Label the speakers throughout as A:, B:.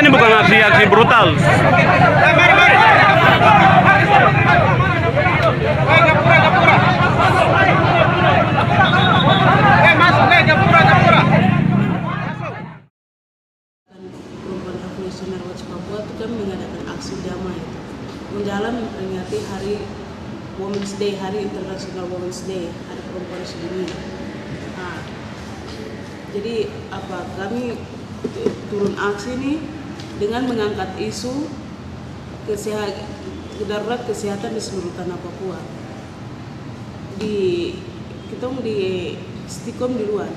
A: ini bukan aksi-aksi brutal.
B: Perempuan Revolusioner Watch Papua itu kan mengadakan aksi damai menjalan memperingati Hari Women's Day, Hari International Women's Day, Hari Perempuan Sedunia. Nah, jadi kami turun aksi nih dengan mengangkat isu darurat kesehatan di seluruh tanah Papua. Kita di Stikom di luar.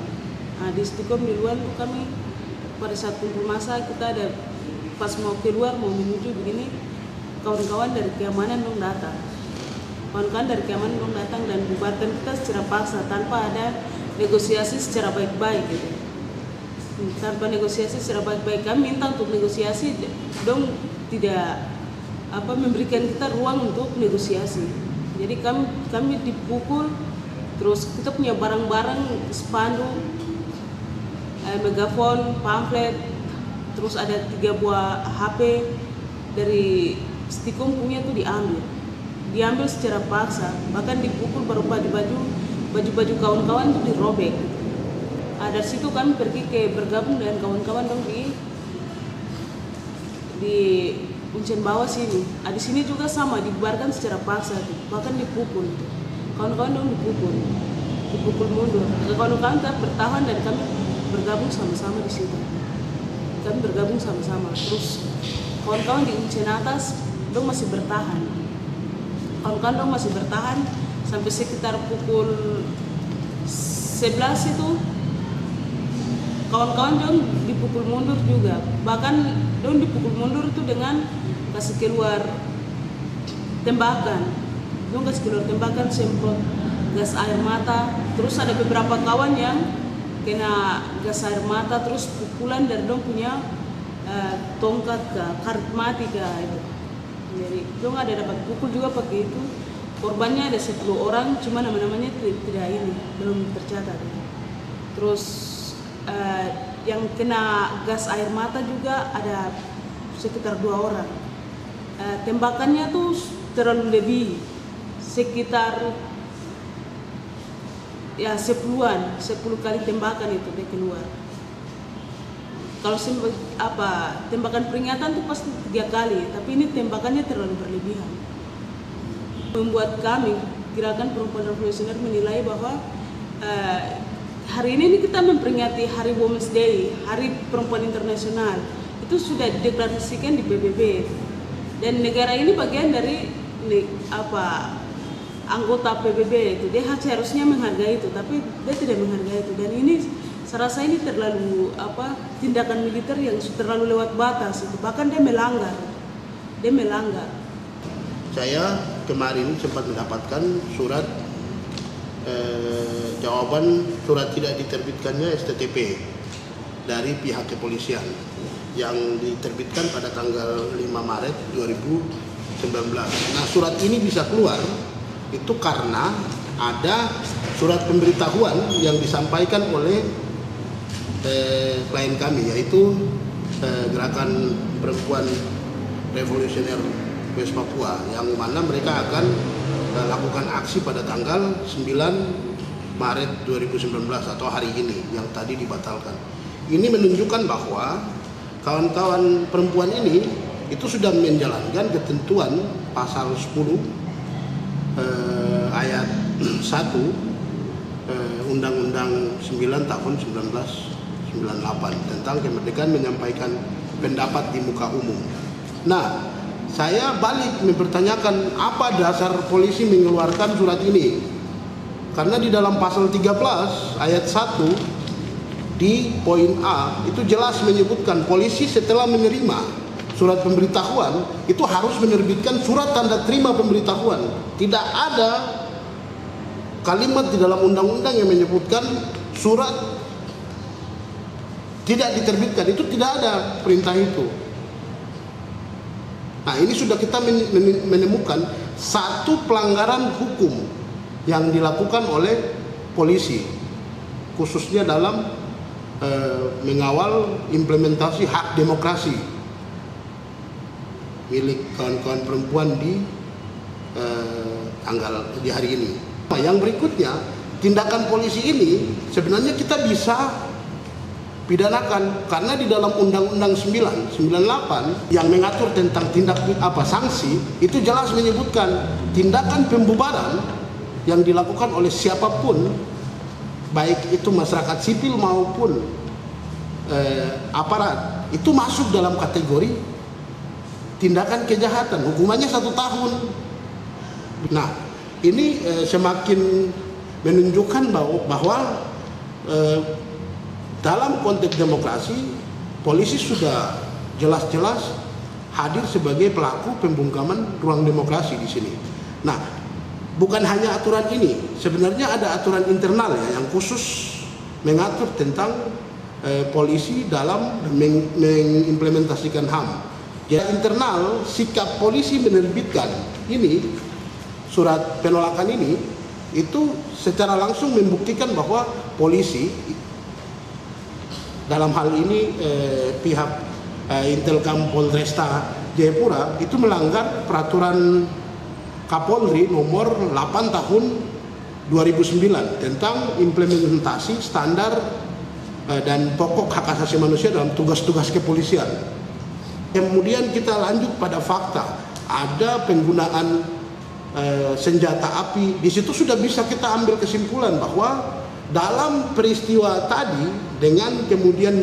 B: Nah, di Stikom di luar kami pada saat kumpul masa kita ada pas mau keluar mau menuju begini, kawan-kawan dari keamanan dong datang. Kawan-kawan dari keamanan dong datang dan bubarkan kita secara paksa tanpa ada negosiasi secara baik-baik gitu. Tanpa negosiasi secara baik-baik, kami minta untuk negosiasi dong tidak memberikan kita ruang untuk negosiasi. Jadi kami dipukul, terus kita punya barang-barang spanduk, megafon, pamflet, terus ada 3 buah HP dari Stikom punya tuh diambil secara paksa, bahkan dipukul berupa baju kawan-kawan tuh dirobek. Dari situ kami pergi bergabung dengan kawan-kawan dong di Uncen bawah sini. Di sini juga sama dibubarkan secara paksa tuh, bahkan dipukul. Kawan-kawan dong dipukul mundur. Kawan-kawan tetap bertahan dan kami bergabung sama-sama di situ. Kami bergabung sama-sama. Terus kawan-kawan di Uncen atas dong masih bertahan. Kawan-kawan dong masih bertahan sampai sekitar pukul 11 itu kawan-kawan dong dipukul mundur juga. Bahkan dong dipukul mundur itu dengan kasih keluar tembakan. Dong kasih keluar tembakan, semprot gas air mata. Terus ada beberapa kawan yang kena gas air mata, terus pukulan dari dong punya tongkat ke karet mati ke itu. Jadi dong ada dapat pukul juga pakai itu. Korbannya ada 10 orang, cuma nama-namanya tidak belum tercatat. Terus yang kena gas air mata juga ada sekitar 2 orang. Tembakannya tuh terlalu lebih, sekitar 10 kali tembakan itu dia keluar. Kalau tembakan peringatan tuh pasti 3 kali, tapi ini tembakannya terlalu berlebihan. Membuat kami Gerakan Perempuan Revolusioner menilai bahwa hari ini kita memperingati Hari Women's Day, Hari Perempuan Internasional. Itu sudah dideklarasikan di PBB. Dan negara ini bagian dari anggota PBB itu. Dia seharusnya menghargai itu, tapi dia tidak menghargai itu. Dan ini saya rasa ini terlalu tindakan militer yang terlalu lewat batas itu. Bahkan dia melanggar.
C: Saya kemarin sempat mendapatkan surat jawaban surat tidak diterbitkannya STTP dari pihak kepolisian yang diterbitkan pada tanggal 5 Maret 2019. Nah, surat ini bisa keluar itu karena ada surat pemberitahuan yang disampaikan oleh klien kami, yaitu Gerakan Perempuan Revolusioner West Papua, yang mana mereka akan lakukan aksi pada tanggal 9 Maret 2019 atau hari ini yang tadi dibatalkan. Ini menunjukkan bahwa kawan-kawan perempuan ini itu sudah menjalankan ketentuan pasal 10 ayat 1 Undang-Undang 9 tahun 1998 tentang kemerdekaan menyampaikan pendapat di muka umum. Nah, saya balik mempertanyakan apa dasar polisi mengeluarkan surat ini. Karena di dalam pasal 13 ayat 1 di poin A itu jelas menyebutkan polisi setelah menerima surat pemberitahuan itu harus menerbitkan surat tanda terima pemberitahuan. Tidak ada kalimat di dalam undang-undang yang menyebutkan surat tidak diterbitkan. Itu tidak ada perintah itu. Nah, ini sudah kita menemukan satu pelanggaran hukum yang dilakukan oleh polisi, khususnya dalam mengawal implementasi hak demokrasi milik kawan-kawan perempuan di di hari ini. Nah, yang berikutnya, tindakan polisi ini sebenarnya kita bisa pidanakan karena di dalam Undang-Undang 998 yang mengatur tentang sanksi itu jelas menyebutkan tindakan pembubaran yang dilakukan oleh siapapun, baik itu masyarakat sipil maupun aparat, itu masuk dalam kategori tindakan kejahatan, hukumannya 1 tahun. Nah, ini semakin menunjukkan bahwa dalam konteks demokrasi, polisi sudah jelas-jelas hadir sebagai pelaku pembungkaman ruang demokrasi di sini. Nah, bukan hanya aturan ini, sebenarnya ada aturan internal ya yang khusus mengatur tentang polisi dalam mengimplementasikan HAM. Jadi internal, sikap polisi menerbitkan ini, surat penolakan ini, itu secara langsung membuktikan bahwa polisi, dalam hal ini pihak Intelkam Polresta Jayapura itu melanggar peraturan Kapolri nomor 8 tahun 2009 tentang implementasi standar dan pokok hak asasi manusia dalam tugas-tugas kepolisian. Kemudian kita lanjut pada fakta, ada penggunaan senjata api. Di situ sudah bisa kita ambil kesimpulan bahwa dalam peristiwa tadi dengan kemudian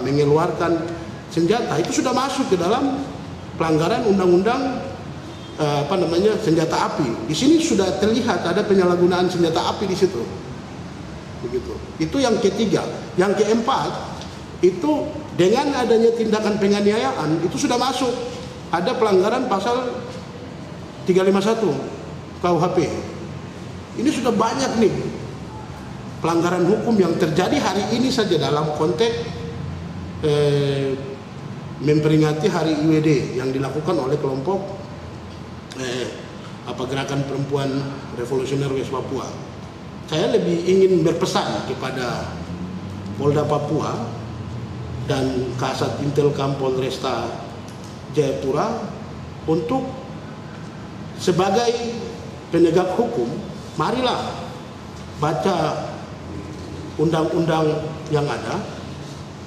C: mengeluarkan senjata itu sudah masuk ke dalam pelanggaran undang-undang senjata api. Di sini sudah terlihat ada penyalahgunaan senjata api di situ. Begitu. Itu yang ketiga. Yang keempat, itu dengan adanya tindakan penganiayaan itu sudah masuk ada pelanggaran pasal 351 KUHP. Ini sudah banyak nih pelanggaran hukum yang terjadi hari ini saja dalam konteks memperingati Hari IWD yang dilakukan oleh kelompok Gerakan Perempuan Revolusioner West Papua. Saya lebih ingin berpesan kepada Polda Papua dan Kasat Intelkam Polresta Jayapura untuk sebagai penegak hukum, marilah baca undang-undang yang ada,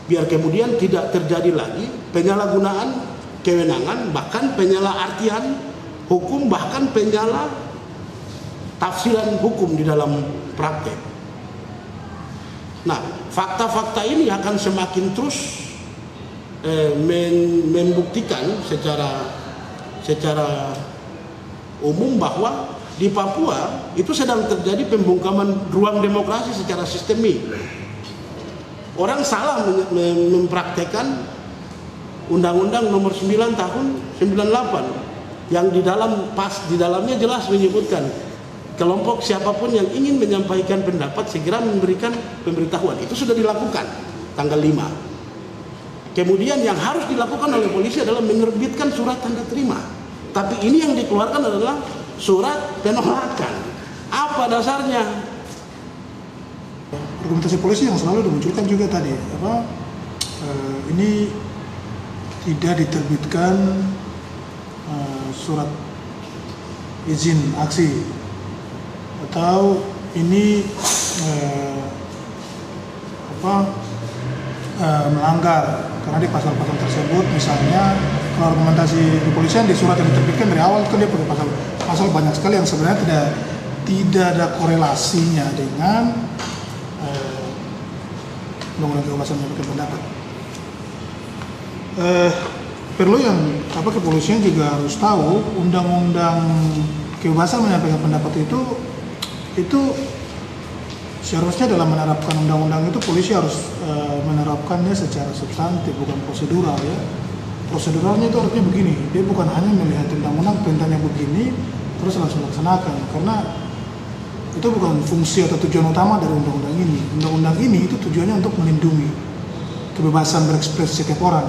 C: biar kemudian tidak terjadi lagi penyalahgunaan kewenangan, bahkan penyalahartian hukum, bahkan penyalah tafsiran hukum di dalam praktek. Nah, fakta-fakta ini akan semakin terus membuktikan secara umum bahwa di Papua itu sedang terjadi pembungkaman ruang demokrasi secara sistemik. Orang salah mempraktekkan Undang-Undang Nomor 9 Tahun 98 yang di dalamnya jelas menyebutkan kelompok siapapun yang ingin menyampaikan pendapat segera memberikan pemberitahuan. Itu sudah dilakukan tanggal 5. Kemudian yang harus dilakukan oleh polisi adalah menerbitkan surat tanda terima. Tapi ini yang dikeluarkan adalah surat penolakan. Apa dasarnya?
A: Argumentasi polisi yang selalu dimunculkan juga tadi, ini tidak diterbitkan surat izin aksi, atau ini melanggar karena di pasal-pasal tersebut. Misalnya kalau argumentasi kepolisian di surat yang diterbitkan dari awal kan dia pakai pasal banyak sekali yang sebenarnya tidak ada korelasinya dengan undang-undang kebebasan menyampaikan pendapat. Perlu yang kepolisian juga harus tahu undang-undang kebebasan menyampaikan pendapat itu seharusnya dalam menerapkan undang-undang itu polisi harus menerapkannya secara substantif, bukan prosedural ya. Proseduralnya itu artinya begini, dia bukan hanya melihat undang-undang perintahnya begini terus langsung laksanakan, karena itu bukan fungsi atau tujuan utama dari undang-undang ini. Undang-undang ini itu tujuannya untuk melindungi kebebasan berekspresi setiap orang.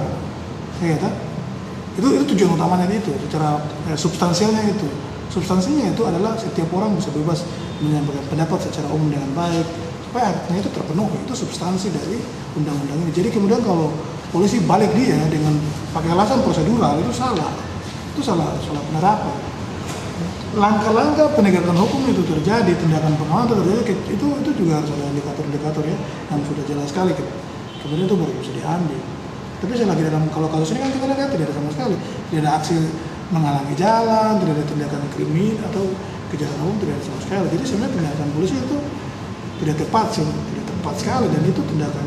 A: Ya, itu tujuan utamanya itu, secara substansialnya itu. Substansinya itu adalah setiap orang bisa bebas menyampaikan pendapat secara umum dengan baik, supaya haknya itu terpenuhi. Itu substansi dari undang-undang ini. Jadi kemudian kalau polisi balik dia dengan pakai alasan prosedural, itu salah. itu salah penerapan. Langkah-langkah penegakan hukum itu terjadi, tindakan pengawasan itu terjadi, itu juga harus ada indikator-indikator ya yang sudah jelas sekali. Kemudian itu baru bisa diambil. Tapi selagi kalau kasus ini kan kita lihat tidak ada sama sekali, tidak ada aksi menghalangi jalan, tidak ada tindakan kriminal atau kejahatan umum, tidak ada sama sekali. Jadi sebenarnya tindakan polisi itu tidak tepat sekali, dan itu tindakan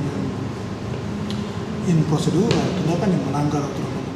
A: yang prosedural, tindakan yang melanggar aturan